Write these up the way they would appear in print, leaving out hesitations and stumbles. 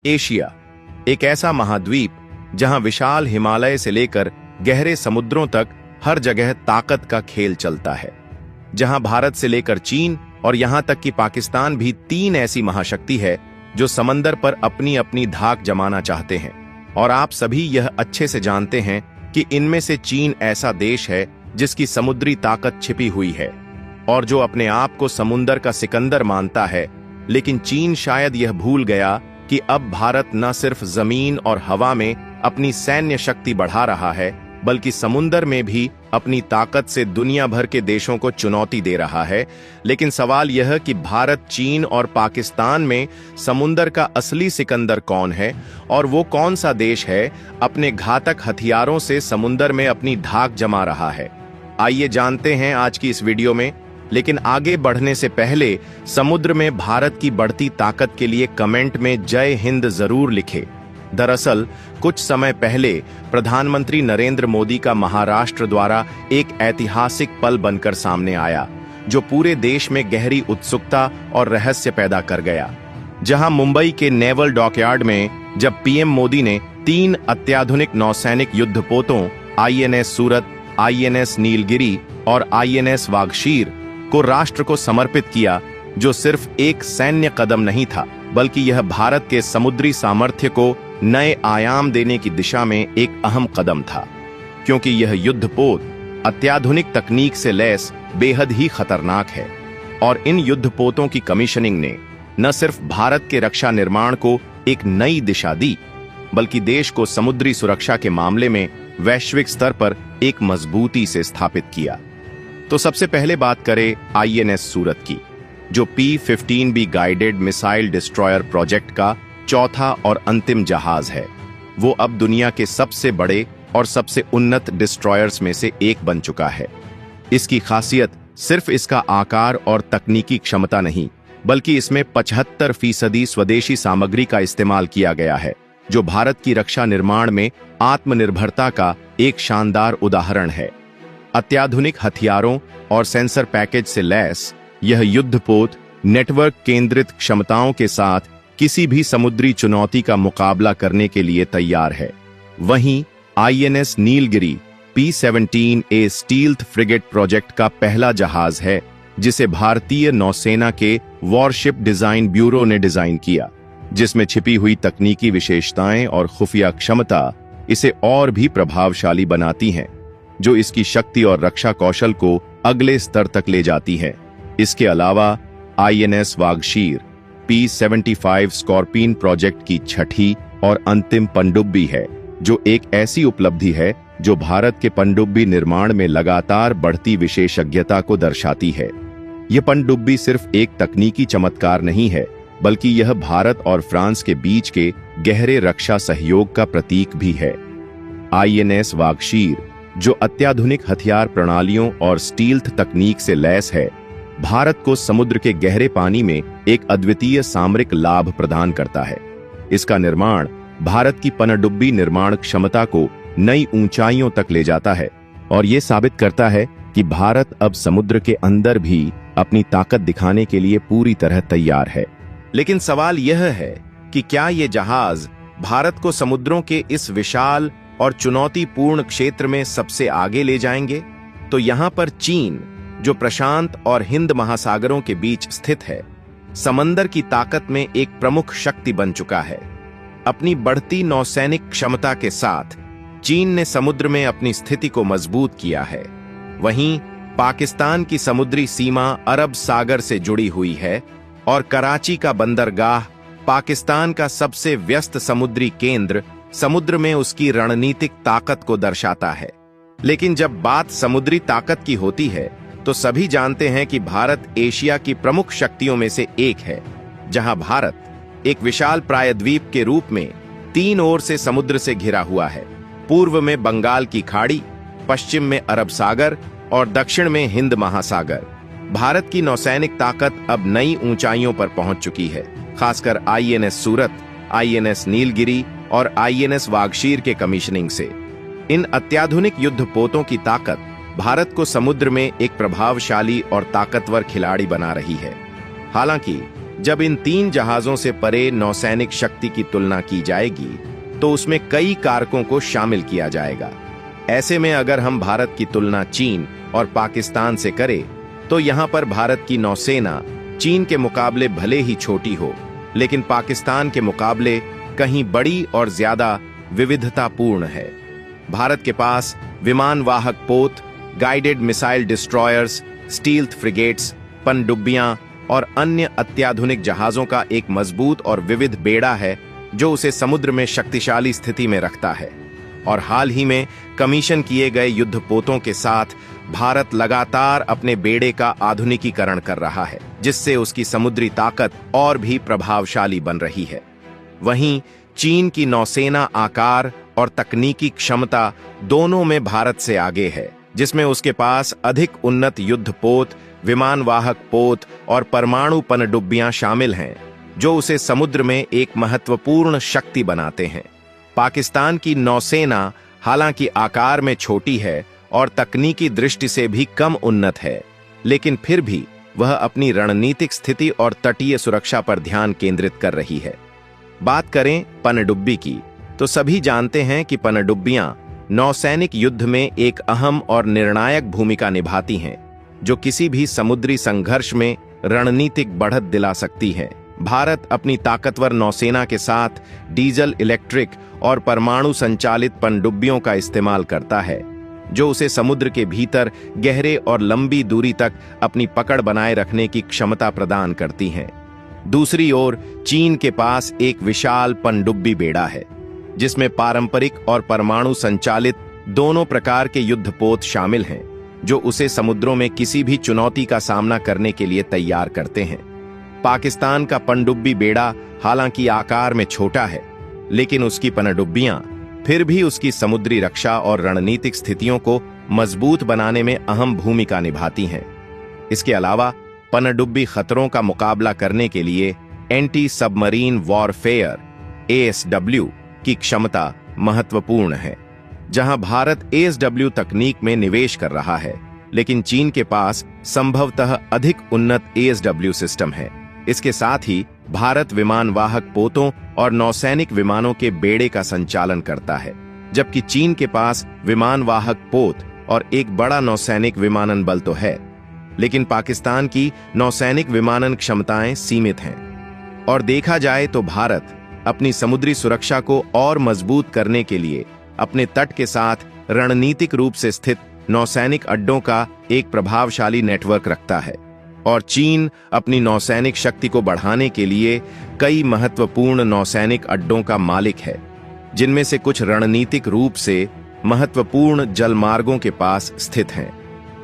Asia एक ऐसा महाद्वीप जहां विशाल हिमालय से लेकर गहरे समुद्रों तक हर जगह ताकत का खेल चलता है। जहां भारत से लेकर चीन और यहां तक कि पाकिस्तान भी तीन ऐसी महाशक्ति है जो समंदर पर अपनी अपनी धाक जमाना चाहते हैं। और आप सभी यह अच्छे से जानते हैं कि इनमें से चीन ऐसा देश है जिसकी समुद्री ताकत छिपी हुई है और जो अपने आप को समुंदर का सिकंदर मानता है। लेकिन चीन शायद यह भूल गया कि अब भारत न सिर्फ जमीन और हवा में अपनी सैन्य शक्ति बढ़ा रहा है, बल्कि समुंदर में भी अपनी ताकत से दुनिया भर के देशों को चुनौती दे रहा है। लेकिन सवाल यह कि भारत, चीन और पाकिस्तान में समुंदर का असली सिकंदर कौन है और वो कौन सा देश है अपने घातक हथियारों से समुंदर में अपनी धाक जमा रहा है। आइए जानते हैं आज की इस वीडियो में। लेकिन आगे बढ़ने से पहले समुद्र में भारत की बढ़ती ताकत के लिए कमेंट में जय हिंद जरूर लिखें। दरअसल कुछ समय पहले प्रधानमंत्री नरेंद्र मोदी का महाराष्ट्र द्वारा एक ऐतिहासिक पल बनकर सामने आया, जो पूरे देश में गहरी उत्सुकता और रहस्य पैदा कर गया। जहां मुंबई के नेवल डॉकयार्ड में जब पीएम मोदी ने 3 अत्याधुनिक नौसैनिक युद्धपोतों आईएनएस सूरत, आईएनएस नीलगिरी और आईएनएस वागशीर को राष्ट्र को समर्पित किया, जो सिर्फ एक सैन्य कदम नहीं था, बल्कि यह भारत के समुद्री सामर्थ्य को नए आयाम देने की दिशा में एक अहम कदम था। क्योंकि यह युद्धपोत अत्याधुनिक तकनीक से लैस बेहद ही खतरनाक है और इन युद्धपोतों की कमीशनिंग ने न सिर्फ भारत के रक्षा निर्माण को एक नई दिशा दी, बल्कि देश को समुद्री सुरक्षा के मामले में वैश्विक स्तर पर एक मजबूती से स्थापित किया। तो सबसे पहले बात करें आईएनएस सूरत की, जो P-15B guided missile destroyer project का चौथा और अंतिम जहाज है। वो अब दुनिया के सबसे बड़े और सबसे उन्नत डिस्ट्रॉयर्स में से एक बन चुका है। इसकी खासियत सिर्फ इसका आकार और तकनीकी क्षमता नहीं, बल्कि इसमें 75% स्वदेशी सामग्री का इस्तेमाल किया गया है, जो भारत की रक्षा निर्माण में आत्मनिर्भरता का एक शानदार उदाहरण है। अत्याधुनिक हथियारों और सेंसर पैकेज से लैस यह युद्धपोत नेटवर्क केंद्रित क्षमताओं के साथ किसी भी समुद्री चुनौती का मुकाबला करने के लिए तैयार है। वहीं INS Nilgiri P-17A stealth frigate project का पहला जहाज है, जिसे भारतीय नौसेना के वॉरशिप डिजाइन ब्यूरो ने डिजाइन किया, जिसमें छिपी हुई तकनीकी विशेषताएं और खुफिया क्षमता इसे और भी प्रभावशाली बनाती हैं, जो इसकी शक्ति और रक्षा कौशल को अगले स्तर तक ले जाती है। इसके अलावा INS Vagsheer P-75 scorpion project की छठी और अंतिम पनडुब्बी है, जो एक ऐसी उपलब्धि है जो भारत के पनडुब्बी निर्माण में लगातार बढ़ती विशेषज्ञता को दर्शाती है। यह पनडुब्बी सिर्फ एक तकनीकी चमत्कार नहीं है, बल्कि यह भारत और फ्रांस के बीच के गहरे रक्षा सहयोग का प्रतीक भी है। आईएनएस वागशीर, जो अत्याधुनिक हथियार प्रणालियों और स्टील्थ तकनीक से लैस है, भारत को समुद्र के गहरे पानी में एक अद्वितीय सामरिक लाभ प्रदान करता है। इसका निर्माण भारत की पनडुब्बी निर्माण क्षमता को नई ऊंचाइयों तक ले जाता है और यह साबित करता है कि भारत अब समुद्र के अंदर भी अपनी ताकत दिखाने के लिए पूरी तरह तैयार है। लेकिन सवाल यह है कि क्या ये जहाज भारत को समुद्रों के इस विशाल और चुनौतीपूर्ण क्षेत्र में सबसे आगे ले जाएंगे? तो यहां पर चीन, जो प्रशांत और हिंद महासागरों के बीच स्थित है, समंदर की ताकत में एक प्रमुख शक्ति बन चुका है। अपनी बढ़ती नौसैनिक क्षमता के साथ चीन ने समुद्र में अपनी स्थिति को मजबूत किया है। वहीं पाकिस्तान की समुद्री सीमा अरब सागर से जुड़ी हुई है और कराची का बंदरगाह, पाकिस्तान का सबसे व्यस्त समुद्री केंद्र, समुद्र में उसकी रणनीतिक ताकत को दर्शाता है। लेकिन जब बात समुद्री ताकत की होती है, तो सभी जानते हैं कि भारत एशिया की प्रमुख शक्तियों में से एक है, जहां भारत एक विशाल प्रायद्वीप के रूप में 3 ओर से समुद्र से घिरा हुआ है। पूर्व में बंगाल की खाड़ी, पश्चिम में अरब सागर और दक्षिण में हिंद महासागर। भारत की नौसैनिक ताकत अब नई ऊंचाइयों पर पहुंच चुकी है, खासकर आईएनएस सूरत, आईएनएस नीलगिरी और आईएनएस वागशीर के कमीशनिंग से। इन अत्याधुनिक युद्धपोतों की ताकत भारत को समुद्र में एक प्रभावशाली और ताकतवर खिलाड़ी बना रही है। हालांकि जब इन 3 जहाजों से परे नौसैनिक शक्ति की तुलना की जाएगी तो उसमें कई कारकों को शामिल किया जाएगा। ऐसे में अगर हम भारत की तुलना चीन और पाकिस्तान से करें तो यहां पर भारत की नौसेना चीन के मुकाबले भले ही छोटी हो, लेकिन पाकिस्तान के मुकाबले कहीं बड़ी और ज्यादा विविधतापूर्ण है। भारत के पास विमान वाहक पोत, guided missile destroyers, stealth frigates, पनडुब्बियां और अन्य अत्याधुनिक जहाजों का एक मजबूत और विविध बेड़ा है जो उसे समुद्र में शक्तिशाली स्थिति में रखता है। और हाल ही में कमीशन किए गए युद्धपोतों के साथ भारत लगातार अपने बेड़े का आधुनिकीकरण कर रहा है, जिससे उसकी समुद्री ताकत और भी प्रभावशाली बन रही है। वहीं चीन की नौसेना आकार और तकनीकी क्षमता दोनों में भारत से आगे है, जिसमें उसके पास अधिक उन्नत युद्धपोत, विमान वाहक पोत और परमाणु पनडुब्बियां शामिल हैं, जो उसे समुद्र में एक महत्वपूर्ण शक्ति बनाते हैं। पाकिस्तान की नौसेना हालांकि आकार में छोटी है और तकनीकी दृष्टि से भी कम उन्नत है, लेकिन फिर भी वह अपनी रणनीतिक स्थिति और तटीय सुरक्षा पर ध्यान केंद्रित कर रही है। बात करें पनडुब्बी की, तो सभी जानते हैं कि पनडुब्बियां नौसैनिक युद्ध में एक अहम और निर्णायक भूमिका निभाती हैं, जो किसी भी समुद्री संघर्ष में रणनीतिक बढ़त दिला सकती है। भारत अपनी ताकतवर नौसेना के साथ डीजल, इलेक्ट्रिक और परमाणु संचालित पनडुब्बियों का इस्तेमाल करता है, जो उसे समुद्र के भीतर गहरे और लंबी दूरी तक अपनी पकड़ बनाए रखने की क्षमता प्रदान करती हैं। दूसरी ओर चीन के पास एक विशाल पनडुब्बी बेड़ा है, जिसमें पारंपरिक और परमाणु संचालित दोनों प्रकार के युद्धपोत शामिल हैं, जो उसे समुद्रों में किसी भी चुनौती का सामना करने के लिए तैयार करते हैं। पाकिस्तान का पनडुब्बी बेड़ा हालांकि आकार में छोटा है, लेकिन उसकी पनडुब्बियां फिर भी उसकी समुद्री रक्षा और रणनीतिक स्थितियों को मजबूत बनाने में अहम भूमिका निभाती हैं। इसके अलावा पनडुब्बी खतरों का मुकाबला करने के लिए एंटी सबमरीन वॉरफेयर ASW की क्षमता महत्वपूर्ण है। जहां भारत ASW तकनीक में निवेश कर रहा है, लेकिन चीन के पास संभवतः अधिक उन्नत ASW सिस्टम है। इसके साथ ही भारत विमान वाहक पोतों और नौसैनिक विमानों के बेड़े का संचालन करता है, जबकि चीन के पास विमान वाहक पोत और एक बड़ा नौसैनिक विमानन बल तो है, लेकिन पाकिस्तान की नौसैनिक विमानन क्षमताएं सीमित हैं। और देखा जाए तो भारत अपनी समुद्री सुरक्षा को और मजबूत करने के लिए अपने तट के साथ रणनीतिक रूप से स्थित नौसैनिक अड्डों का एक प्रभावशाली नेटवर्क रखता है, और चीन अपनी नौसैनिक शक्ति को बढ़ाने के लिए कई महत्वपूर्ण नौसैनिक अड्डों का मालिक है, जिनमें से कुछ रणनीतिक रूप से महत्वपूर्ण जलमार्गों के पास स्थित हैं,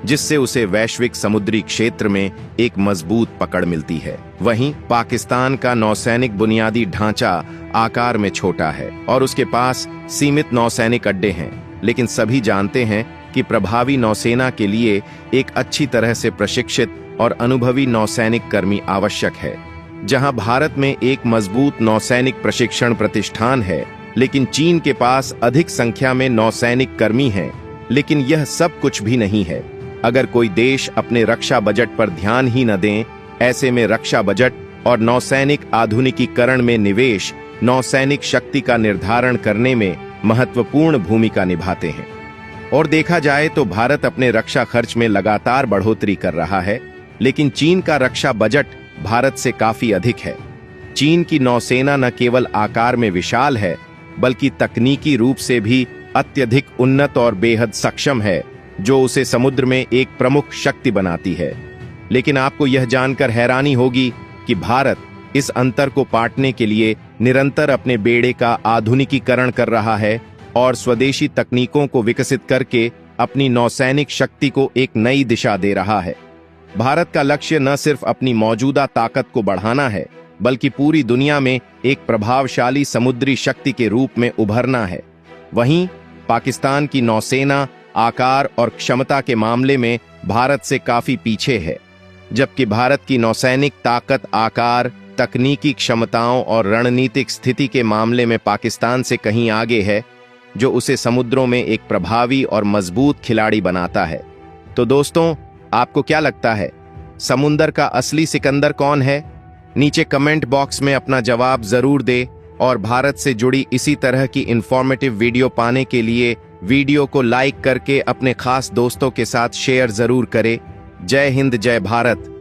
जिससे उसे वैश्विक समुद्री क्षेत्र में एक मजबूत पकड़ मिलती है। वहीं पाकिस्तान का नौसैनिक बुनियादी ढांचा आकार में छोटा है और उसके पास सीमित नौसैनिक अड्डे हैं, लेकिन सभी जानते हैं कि प्रभावी नौसेना के लिए एक अच्छी तरह से प्रशिक्षित और अनुभवी नौसैनिक कर्मी आवश्यक है। जहां भारत में एक मजबूत नौसैनिक प्रशिक्षण प्रतिष्ठान है, लेकिन चीन के पास अधिक संख्या में नौसैनिक कर्मी हैं, लेकिन यह सब कुछ भी नहीं है। अगर कोई देश अपने रक्षा बजट पर ध्यान ही न दें, ऐसे में रक्षा बजट और नौसैनिक आधुनिकीकरण में निवेश नौसैनिक शक्ति का निर्धारण करने में महत्वपूर्ण भूमिका निभाते हैं। और देखा जाए तो भारत अपने रक्षा खर्च में लगातार बढ़ोतरी कर रहा है, लेकिन चीन का रक्षा बजट भारत से काफी अधिक है। चीन की नौसेना न केवल आकार में विशाल है, बल्कि तकनीकी रूप से भी अत्यधिक उन्नत और बेहद सक्षम है, जो उसे समुद्र में एक प्रमुख शक्ति बनाती है। लेकिन आपको यह जानकर हैरानी होगी कि भारत इस अंतर को पाटने के लिए निरंतर अपने बेड़े का आधुनिकीकरण कर रहा है और स्वदेशी तकनीकों को विकसित करके अपनी नौसैनिक शक्ति को एक नई दिशा दे रहा है। भारत का लक्ष्य न सिर्फ अपनी मौजूदा ताकत को बढ़ाना है, बल्कि पूरी दुनिया में एक प्रभावशाली समुद्री शक्ति के रूप में उभरना है। वहीं पाकिस्तान की नौसेना आकार और क्षमता के मामले में भारत से काफी पीछे है, जबकि भारत की नौसैनिक ताकत, आकार, तकनीकी क्षमताओं और रणनीतिक स्थिति के मामले में पाकिस्तान से कहीं आगे है, जो उसे समुद्रों में एक प्रभावी और मजबूत खिलाड़ी बनाता है। तो दोस्तों, आपको क्या लगता है, समुंदर का असली सिकंदर कौन है? नीचे कमेंट बॉक्स में अपना जवाब जरूर दे और भारत से जुड़ी इसी तरह की इंफॉर्मेटिव वीडियो पाने के लिए वीडियो को लाइक करके अपने खास दोस्तों के साथ शेयर जरूर करें। जय हिंद, जय भारत।